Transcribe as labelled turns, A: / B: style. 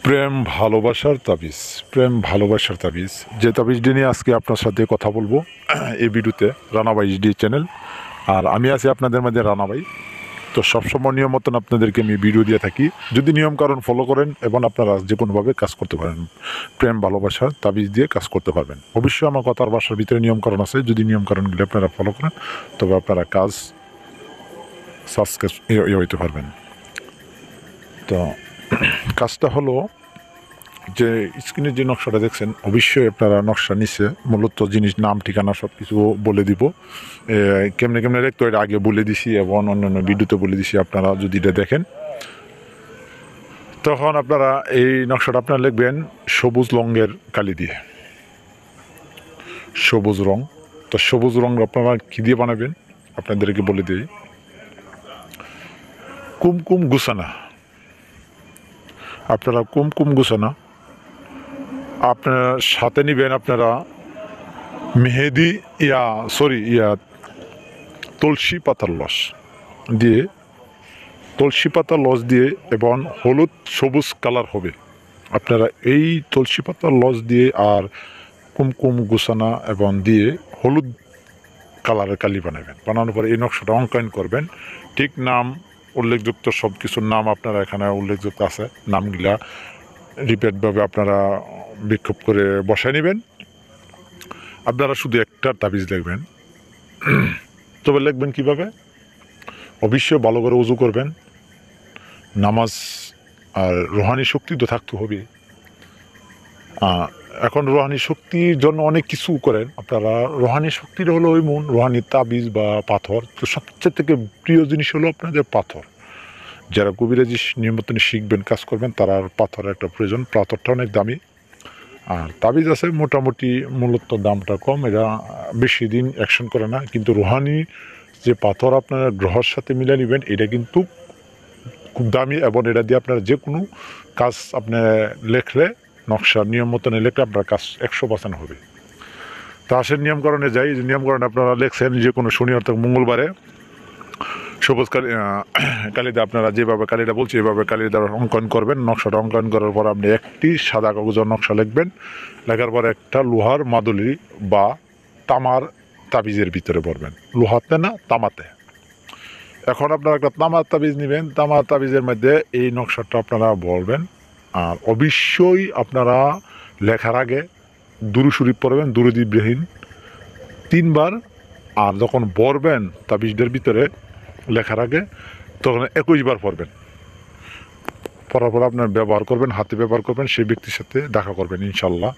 A: প্রেম ভালোবাসার তাবিজ। প্রেম ভালোবাসার তাবিজ, যে তাবিজটি নিয়ে আজকে আপনার সাথে কথা বলবো এই ভিডিওতে, রানাভাই ডি চ্যানেল। আর আমি আছি আপনাদের মাঝে রানাভাই। তো সবসময় নিয়ম মতন আপনাদেরকে আমি ভিডিও দিয়ে থাকি, যদি নিয়মকানুন ফলো করেন এবং আপনারা যে কোনোভাবে কাজ করতে পারেন, প্রেম ভালোবাসার তাবিজ দিয়ে কাজ করতে পারবেন। অবশ্যই আমার কথার বাসার ভিতরে নিয়মকানুন আছে, যদি নিয়মকানুনগুলি আপনারা ফলো করেন তবে আপনারা কাজ সাকসেস হইতে পারবেন। তো কাজটা হলো যে স্ক্রিনে যে নকশাটা দেখছেন, অবশ্যই আপনারা নকশা নিচে মূলত জিনিস নাম ঠিকানা সব কিছু বলে দিব। কেমনে কেমনে দেখতে এটা আগে বলে দিছি এবং অন্যান্য ভিডিওতে বলে দিছি। আপনারা যদি এটা দেখেন তখন আপনারা এই নকশাটা আপনারা লিখবেন সবুজ রঙের কালি দিয়ে, সবুজ রং। তো সবুজ রং আপনারা কী দিয়ে বানাবেন আপনাদেরকে বলে দিই। কুমকুম গুছানা, আপনারা কুমকুম গুছানা আপনারা সাথে নেবেন। আপনারা মেহেদি তুলসী পাতার লস দিয়ে, তুলসী পাতার লস দিয়ে এবং হলুদ সবুজ কালার হবে। আপনারা এই তুলসী পাতার লস দিয়ে আর কুমকুম গুছানা এবং দিয়ে হলুদ কালারের কালি বানাবেন। বানানোর পরে এই নকশাটা অঙ্কন করবেন। ঠিক নাম উল্লেখযুক্ত সব কিছুর নাম আপনারা এখানে উল্লেখযুক্ত আছে, নামগুলা রিপিটভাবে আপনারা বিক্ষোভ করে বসায় নেবেন। আপনারা শুধু একটা তাবিজ লিখবেন। তবে লিখবেন কীভাবে? অবশ্যই ভালো করে উজু করবেন, নামাজ আর রুহানি শক্তি তো থাকতে হবে। এখন রুহানি শক্তির জন্য অনেক কিছু করেন আপনারা। রুহানি শক্তির হলো ওই মন, রুহানি তাবিজ বা পাথর। তো সবচেয়ে থেকে প্রিয় জিনিস হলো আপনাদের পাথর। যারা কবিরাজি নিয়মিত শিখবেন, কাজ করবেন, তারা পাথরের একটা প্রয়োজন। পাথরটা অনেক দামি। আর তাবিজ আছে মোটামুটি মূলত দামটা কম, এরা বেশি দিন অ্যাকশন করে না। কিন্তু রুহানি যে পাথর আপনারা গ্রহের সাথে মিলে নেবেন, এটা কিন্তু খুব দামি এবং এটা দিয়ে আপনার যে কোনো কাজ আপনি লেখলে, নকশার নিয়ম মতন লেখলে আপনার কাজ 100% হবে। তা আসেন নিয়মকরণে যাই। নিয়মকরণে আপনারা লেখছেন যে কোনো শনি অর্থাৎ মঙ্গলবারে সবুজ কালিতে আপনারা যেভাবে কালিটা বলছি এভাবে কালির দ্বারা অঙ্কন করবেন। নকশাটা অঙ্কন করার পর আপনি একটি সাদা কাগজের নকশা লিখবেন। লেখার পর একটা লোহার মাদুলি বা তামার তাবিজের ভিতরে ভরবেন, লোহাতে না তামাতে। এখন আপনারা একটা তামার তাবিজ নেবেন, তামার তাবিজের মধ্যে এই নকশাটা আপনারা বলবেন। আর অবশ্যই আপনারা লেখার আগে দুরূদ শরীফ পড়বেন, দুরূদ ইব্রাহিম 3 বার। আর যখন পড়বেন তাবিজটার ভিতরে লেখার আগে, তখন 21 বার পড়বেন। পড়ার পর আপনার ব্যবহার করবেন, হাতে ব্যবহার করবেন, সেই ব্যক্তির সাথে দেখা করবেন ইনশাল্লাহ।